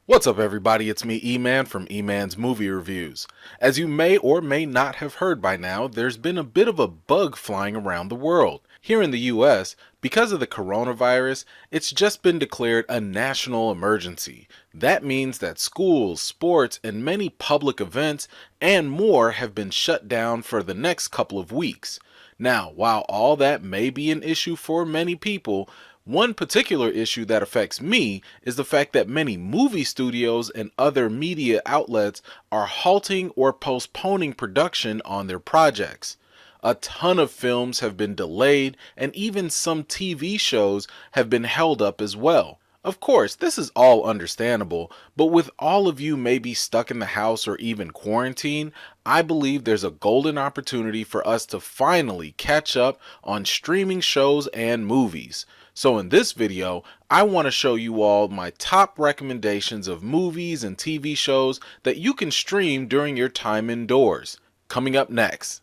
What's up everybody, it's me E-Man from E-Man's Movie Reviews. As you may or may not have heard by now, there's been a bit of a bug flying around the world. Here in the US, because of the coronavirus, it's just been declared a national emergency. That means that schools, sports, and many public events and more have been shut down for the next couple of weeks. Now, while all that may be an issue for many people, one particular issue that affects me is the fact that many movie studios and other media outlets are halting or postponing production on their projects. A ton of films have been delayed, and even some TV shows have been held up as well. Of course, this is all understandable, but with all of you maybe stuck in the house or even quarantine, I believe there's a golden opportunity for us to finally catch up on streaming shows and movies. So in this video, I want to show you all my top recommendations of movies and TV shows that you can stream during your time indoors. Coming up next.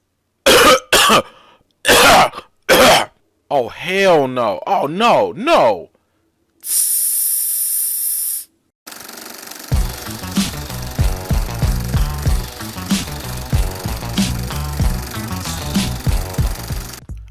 Oh hell no. Oh no, no.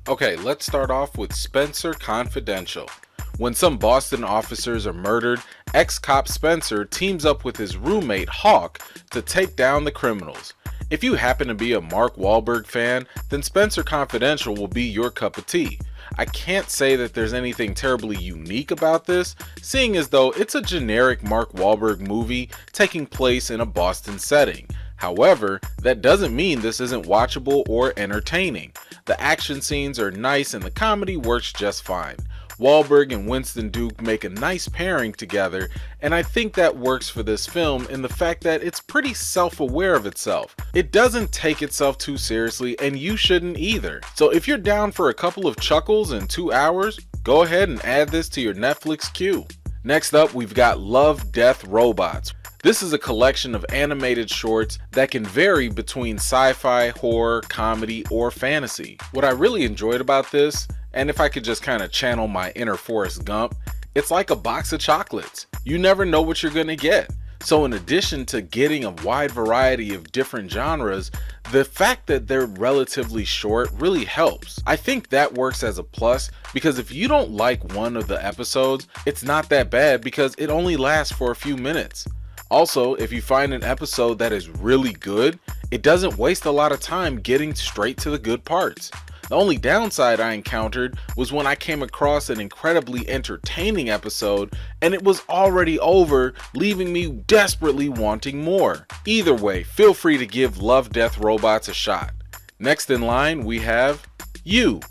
Okay, let's start off with Spencer Confidential. When some Boston officers are murdered, ex-cop Spencer teams up with his roommate Hawk to take down the criminals. If you happen to be a Mark Wahlberg fan, then Spencer Confidential will be your cup of tea. I can't say that there's anything terribly unique about this, seeing as though it's a generic Mark Wahlberg movie taking place in a Boston setting. However, that doesn't mean this isn't watchable or entertaining. The action scenes are nice and the comedy works just fine. Wahlberg and Winston Duke make a nice pairing together, and I think that works for this film in the fact that it's pretty self-aware of itself. It doesn't take itself too seriously, and you shouldn't either. So if you're down for a couple of chuckles in 2 hours, go ahead and add this to your Netflix queue. Next up, we've got Love, Death, Robots. This is a collection of animated shorts that can vary between sci-fi, horror, comedy, or fantasy. What I really enjoyed about this, and if I could just kind of channel my inner Forrest Gump, it's like a box of chocolates. You never know what you're gonna get. So in addition to getting a wide variety of different genres, the fact that they're relatively short really helps. I think that works as a plus because if you don't like one of the episodes, it's not that bad because it only lasts for a few minutes. Also, if you find an episode that is really good, it doesn't waste a lot of time getting straight to the good parts. The only downside I encountered was when I came across an incredibly entertaining episode and it was already over, leaving me desperately wanting more. Either way, feel free to give Love, Death, Robots a shot. Next in line, we have You.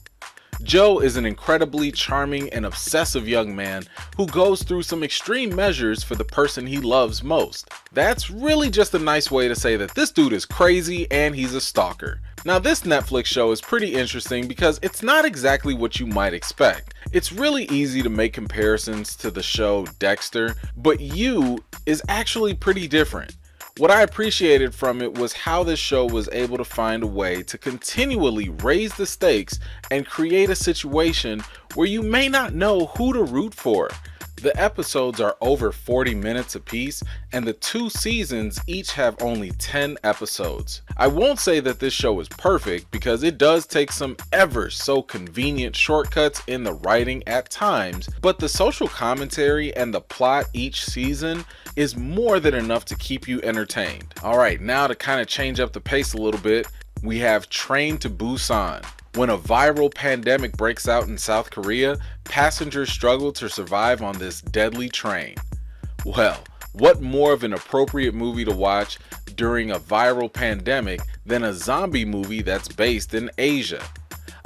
Joe is an incredibly charming and obsessive young man who goes through some extreme measures for the person he loves most. That's really just a nice way to say that this dude is crazy and he's a stalker. Now this Netflix show is pretty interesting because it's not exactly what you might expect. It's really easy to make comparisons to the show Dexter, but You is actually pretty different. What I appreciated from it was how this show was able to find a way to continually raise the stakes and create a situation where you may not know who to root for. The episodes are over 40 minutes apiece, and the 2 seasons each have only 10 episodes. I won't say that this show is perfect because it does take some ever so convenient shortcuts in the writing at times, but the social commentary and the plot each season is more than enough to keep you entertained. Alright, now to kind of change up the pace a little bit, we have Train to Busan. When a viral pandemic breaks out in South Korea, passengers struggle to survive on this deadly train. Well, what more of an appropriate movie to watch during a viral pandemic than a zombie movie that's based in Asia?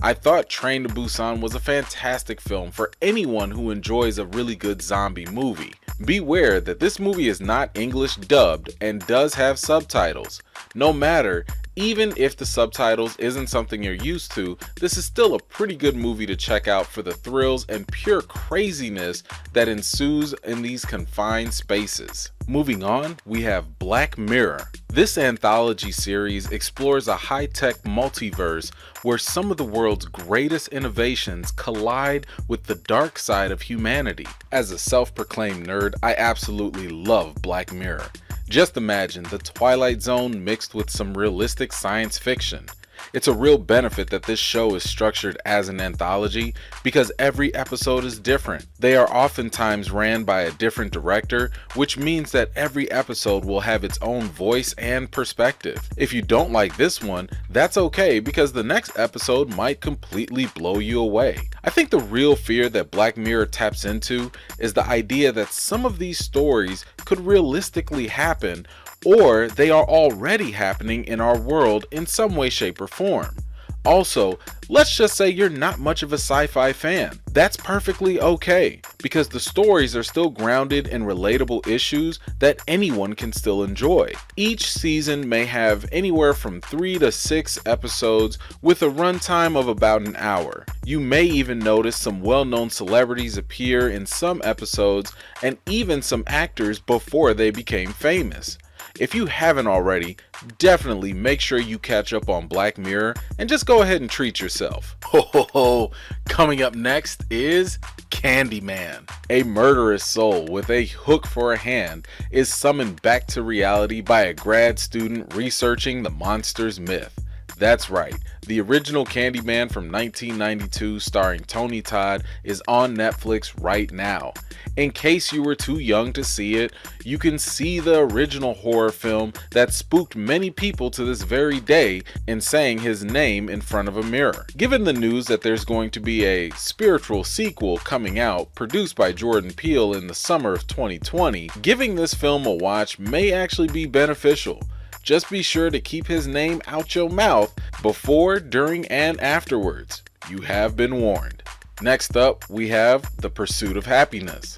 I thought Train to Busan was a fantastic film for anyone who enjoys a really good zombie movie. Beware that this movie is not English dubbed and does have subtitles. No matter, Even if the subtitles isn't something you're used to, this is still a pretty good movie to check out for the thrills and pure craziness that ensues in these confined spaces. Moving on, we have Black Mirror. This anthology series explores a high-tech multiverse where some of the world's greatest innovations collide with the dark side of humanity. As a self-proclaimed nerd, I absolutely love Black Mirror. Just imagine the Twilight Zone mixed with some realistic science fiction. It's a real benefit that this show is structured as an anthology because every episode is different. They are oftentimes ran by a different director, which means that every episode will have its own voice and perspective. If you don't like this one, that's okay because the next episode might completely blow you away. I think the real fear that Black Mirror taps into is the idea that some of these stories could realistically happen, or they are already happening in our world in some way, shape, or form. Also, let's just say you're not much of a sci-fi fan. That's perfectly okay, because the stories are still grounded in relatable issues that anyone can still enjoy. Each season may have anywhere from 3 to 6 episodes with a runtime of about an hour. You may even notice some well-known celebrities appear in some episodes, and even some actors before they became famous. If you haven't already, definitely make sure you catch up on Black Mirror and just go ahead and treat yourself. Ho ho ho! Coming up next is Candyman. A murderous soul with a hook for a hand is summoned back to reality by a grad student researching the monster's myth. That's right, the original Candyman from 1992 starring Tony Todd is on Netflix right now. In case you were too young to see it, you can see the original horror film that spooked many people to this very day in saying his name in front of a mirror. Given the news that there's going to be a spiritual sequel coming out produced by Jordan Peele in the summer of 2020, giving this film a watch may actually be beneficial. Just be sure to keep his name out your mouth before, during, and afterwards. You have been warned. Next up, we have The Pursuit of Happiness.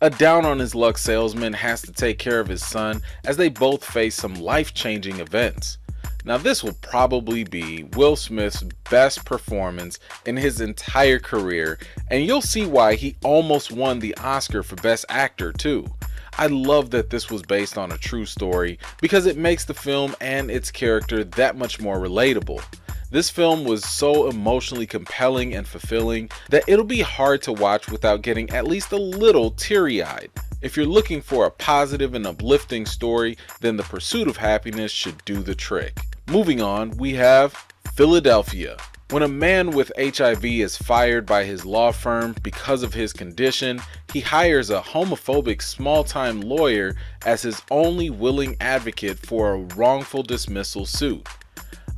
A down-on-his-luck salesman has to take care of his son as they both face some life-changing events. Now this will probably be Will Smith's best performance in his entire career, and you'll see why he almost won the Oscar for Best Actor too. I love that this was based on a true story because it makes the film and its character that much more relatable. This film was so emotionally compelling and fulfilling that it'll be hard to watch without getting at least a little teary-eyed. If you're looking for a positive and uplifting story, then The Pursuit of Happiness should do the trick. Moving on, we have Philadelphia. When a man with HIV is fired by his law firm because of his condition, he hires a homophobic small-time lawyer as his only willing advocate for a wrongful dismissal suit.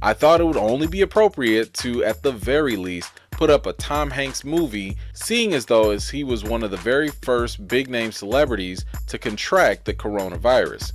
I thought it would only be appropriate to, at the very least, put up a Tom Hanks movie, seeing as though he was one of the very first big-name celebrities to contract the coronavirus.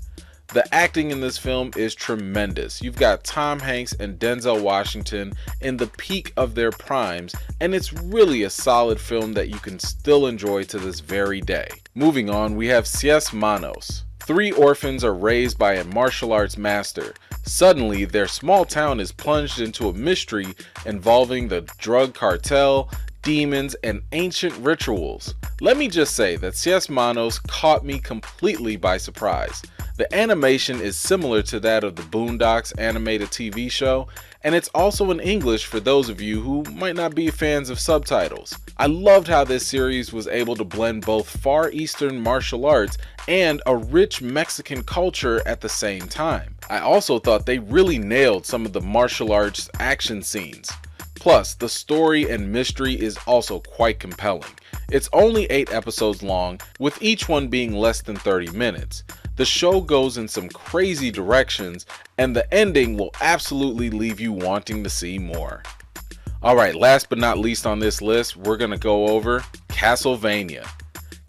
The acting in this film is tremendous. You've got Tom Hanks and Denzel Washington in the peak of their primes, and it's really a solid film that you can still enjoy to this very day. Moving on, we have Seis Manos. 3 orphans are raised by a martial arts master. Suddenly, their small town is plunged into a mystery involving the drug cartel, demons, and ancient rituals. Let me just say that Seis Manos caught me completely by surprise. The animation is similar to that of the Boondocks animated TV show, and it's also in English for those of you who might not be fans of subtitles. I loved how this series was able to blend both Far Eastern martial arts and a rich Mexican culture at the same time. I also thought they really nailed some of the martial arts action scenes. Plus, the story and mystery is also quite compelling. It's only 8 episodes long, with each one being less than 30 minutes. The show goes in some crazy directions, and the ending will absolutely leave you wanting to see more. Alright, last but not least on this list, we're going to go over Castlevania.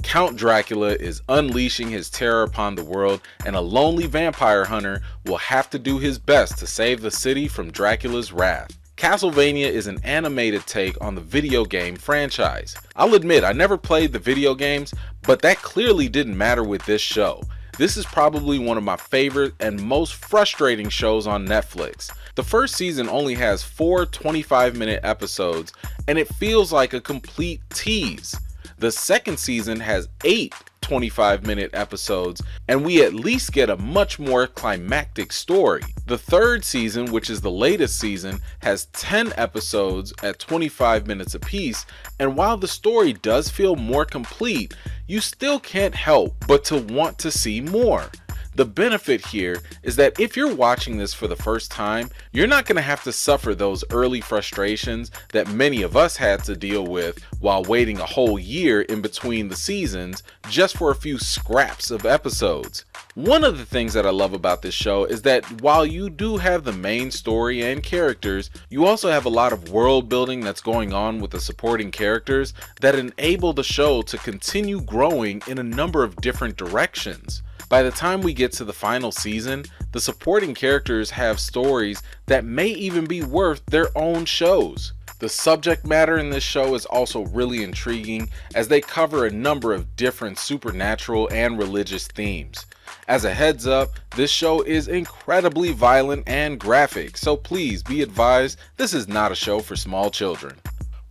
Count Dracula is unleashing his terror upon the world, and a lonely vampire hunter will have to do his best to save the city from Dracula's wrath. Castlevania is an animated take on the video game franchise. I'll admit I never played the video games, but that clearly didn't matter with this show. This is probably one of my favorite and most frustrating shows on Netflix. The first season only has 4 25-minute episodes, and it feels like a complete tease. The second season has 8 25-minute episodes, and we at least get a much more climactic story. The third season, which is the latest season, has 10 episodes at 25 minutes apiece, and while the story does feel more complete, you still can't help but to want to see more. The benefit here is that if you're watching this for the first time, you're not going to have to suffer those early frustrations that many of us had to deal with while waiting a whole year in between the seasons just for a few scraps of episodes. One of the things that I love about this show is that while you do have the main story and characters, you also have a lot of world building that's going on with the supporting characters that enable the show to continue growing in a number of different directions. By the time we get to the final season, the supporting characters have stories that may even be worth their own shows. The subject matter in this show is also really intriguing as they cover a number of different supernatural and religious themes. As a heads up, this show is incredibly violent and graphic, so please be advised this is not a show for small children.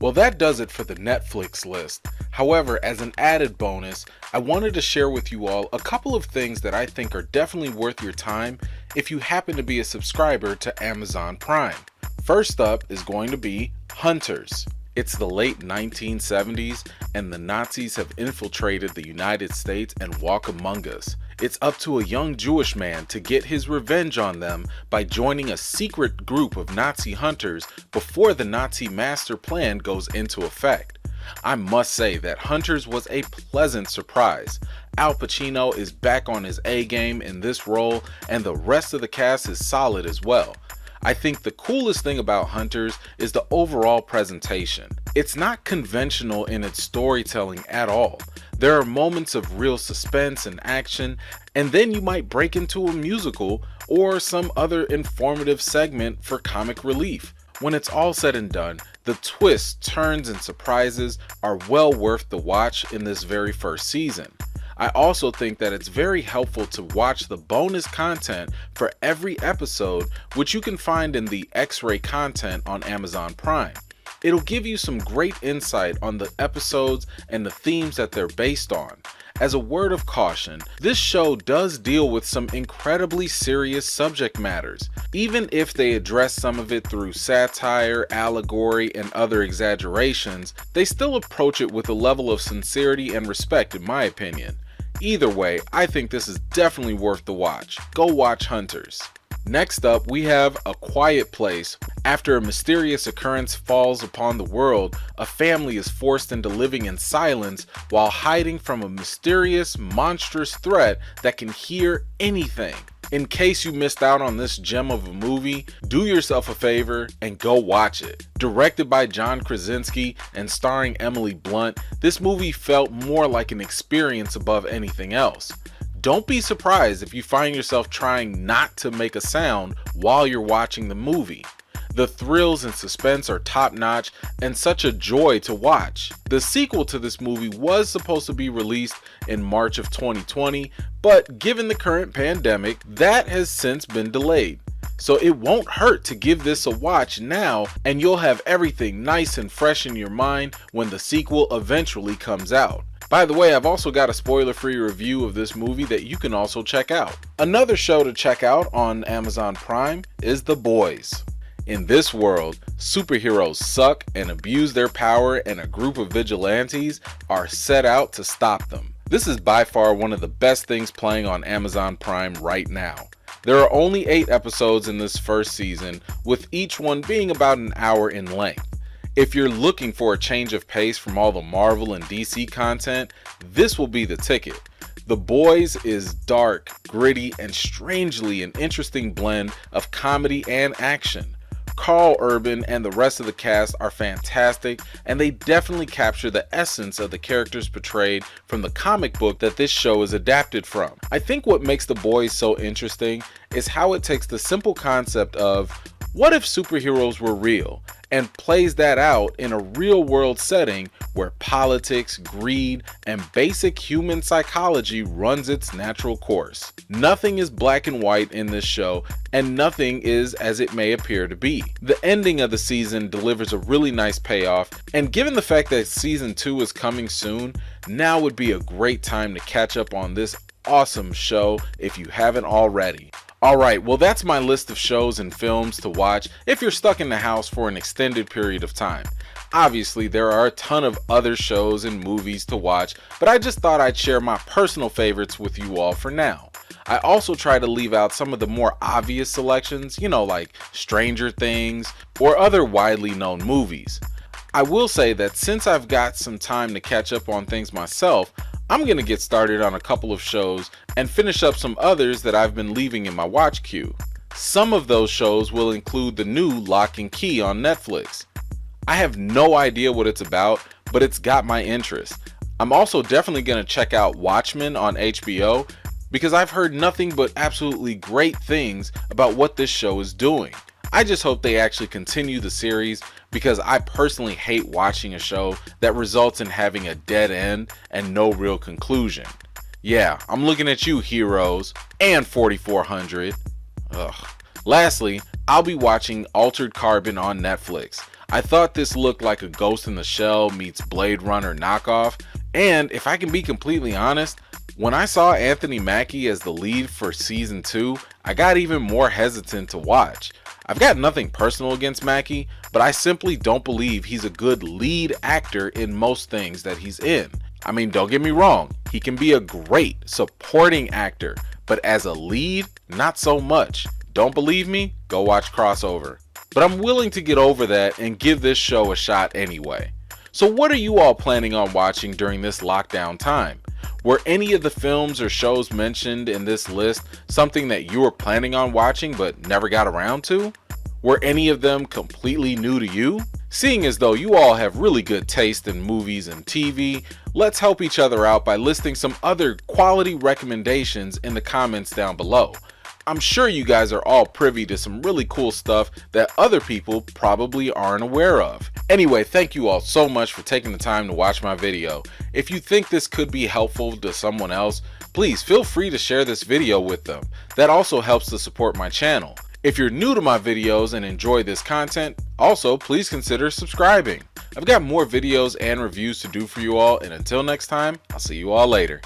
Well, that does it for the Netflix list. However, as an added bonus, I wanted to share with you all a couple of things that I think are definitely worth your time if you happen to be a subscriber to Amazon Prime. First up is going to be Hunters. It's the late 1970s and the Nazis have infiltrated the United States and walk among us. It's up to a young Jewish man to get his revenge on them by joining a secret group of Nazi hunters before the Nazi master plan goes into effect. I must say that Hunters was a pleasant surprise. Al Pacino is back on his A game in this role, and the rest of the cast is solid as well. I think the coolest thing about Hunters is the overall presentation. It's not conventional in its storytelling at all. There are moments of real suspense and action, and then you might break into a musical or some other informative segment for comic relief. When it's all said and done, the twists, turns, and surprises are well worth the watch in this very first season. I also think that it's very helpful to watch the bonus content for every episode, which you can find in the X-ray content on Amazon Prime. It'll give you some great insight on the episodes and the themes that they're based on. As a word of caution, this show does deal with some incredibly serious subject matters. Even if they address some of it through satire, allegory, and other exaggerations, they still approach it with a level of sincerity and respect in my opinion. Either way, I think this is definitely worth the watch. Go watch Hunters. Next up, we have A Quiet Place. After a mysterious occurrence falls upon the world, a family is forced into living in silence while hiding from a mysterious, monstrous threat that can hear anything. In case you missed out on this gem of a movie, do yourself a favor and go watch it. Directed by John Krasinski and starring Emily Blunt, this movie felt more like an experience above anything else. Don't be surprised if you find yourself trying not to make a sound while you're watching the movie. The thrills and suspense are top notch and such a joy to watch. The sequel to this movie was supposed to be released in March of 2020, but given the current pandemic, that has since been delayed. So it won't hurt to give this a watch now, and you'll have everything nice and fresh in your mind when the sequel eventually comes out. By the way, I've also got a spoiler-free review of this movie that you can also check out. Another show to check out on Amazon Prime is The Boys. In this world, superheroes suck and abuse their power, and a group of vigilantes are set out to stop them. This is by far one of the best things playing on Amazon Prime right now. There are only 8 episodes in this first season, with each one being about an hour in length. If you're looking for a change of pace from all the Marvel and DC content, this will be the ticket. The Boys is dark, gritty, and strangely an interesting blend of comedy and action. Carl Urban and the rest of the cast are fantastic, and they definitely capture the essence of the characters portrayed from the comic book that this show is adapted from. I think what makes The Boys so interesting is how it takes the simple concept of What if superheroes were real, and plays that out in a real world setting where politics, greed, and basic human psychology runs its natural course? Nothing is black and white in this show, and nothing is as it may appear to be. The ending of the season delivers a really nice payoff, and given the fact that season 2 is coming soon, now would be a great time to catch up on this awesome show if you haven't already. Alright, well that's my list of shows and films to watch if you're stuck in the house for an extended period of time. Obviously there are a ton of other shows and movies to watch, but I just thought I'd share my personal favorites with you all for now. I also try to leave out some of the more obvious selections, like Stranger Things or other widely known movies. I will say that since I've got some time to catch up on things myself, I'm going to get started on a couple of shows and finish up some others that I've been leaving in my watch queue. Some of those shows will include the new Lock and Key on Netflix. I have no idea what it's about, but it's got my interest. I'm also definitely going to check out Watchmen on HBO because I've heard nothing but absolutely great things about what this show is doing. I just hope they actually continue the series because I personally hate watching a show that results in having a dead end and no real conclusion. Yeah, I'm looking at you, Heroes and 4400. Ugh. Lastly, I'll be watching Altered Carbon on Netflix. I thought this looked like a Ghost in the Shell meets Blade Runner knockoff, and if I can be completely honest, when I saw Anthony Mackie as the lead for season 2, I got even more hesitant to watch. I've got nothing personal against Mackie, but I simply don't believe he's a good lead actor in most things that he's in. I mean, don't get me wrong, he can be a great supporting actor, but as a lead, not so much. Don't believe me? Go watch Crossover. But I'm willing to get over that and give this show a shot anyway. So what are you all planning on watching during this lockdown time? Were any of the films or shows mentioned in this list something that you were planning on watching but never got around to? Were any of them completely new to you? Seeing as though you all have really good taste in movies and TV, let's help each other out by listing some other quality recommendations in the comments down below. I'm sure you guys are all privy to some really cool stuff that other people probably aren't aware of. Anyway, thank you all so much for taking the time to watch my video. If you think this could be helpful to someone else, please feel free to share this video with them. That also helps to support my channel. If you're new to my videos and enjoy this content, also please consider subscribing. I've got more videos and reviews to do for you all, and until next time, I'll see you all later.